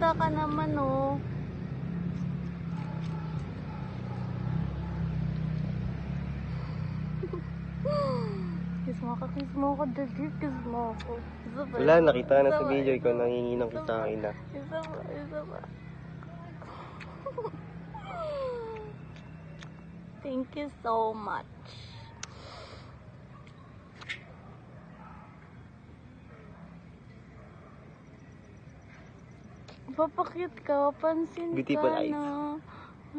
Bata ka naman, oh. Kiss mo ako, dali. Kiss mo ako. Wala, nakita na sa video. Ikaw nanginginang ko sa akin na. Isa pa. Thank you so much. Papakit ka, pansin Beautiful ka eyes. na.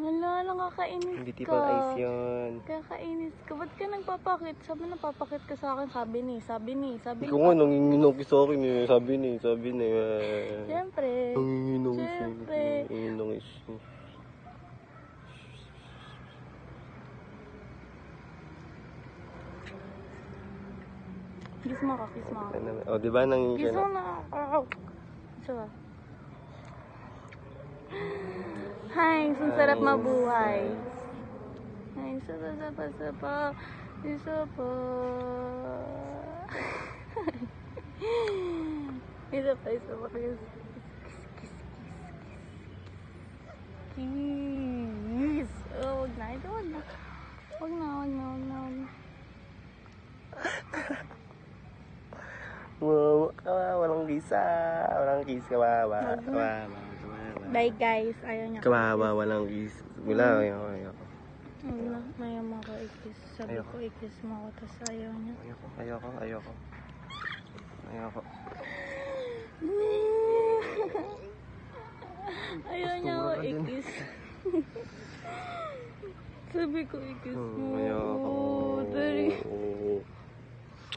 Wala, nakakainis ka. Beautiful eyes yun. Kakainis ka. Ba't ka nagpapakit? Sabi na papakit ka sa akin. Sabi ni. Ikaw nga, nanginginang ko sa akin eh. Sabi ni. Siyempre. Nanginginang ko Siyempre. Nanginginang is. Kiss mo ako. O, diba nanginginang? Kiss mo na ako. Isa. Hi, sarap mabuhay. Hi, isa pa. Kiss. Kiss. Oh, wag na. Walang kiss. Kawawa. Bye guys, ayaw niya. Kawawa, walang kiss. Wala, ayoko. Maya mo ako i-kiss. Sabi ko i-kiss mo ako, tapos ayaw niya. Ayoko. Ayaw niya ako i-kiss. Sabi ko i-kiss mo. Ayoko. Dari.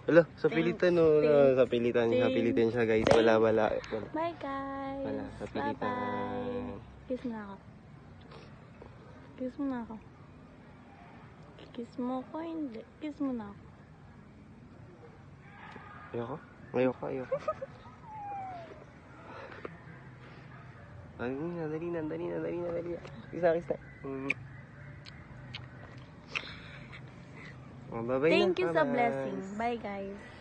Ala, sa pilitan sa pilitan siya guys. Wala. Bye guys. Wala, sa pilitan. Bye-bye. Kiss mo na ako. Kiss mo ako, hindi. Kiss mo na ako. Ayoko. Dali na. Kiss na. Bye-bye na. Thank you sa blessing. Bye guys.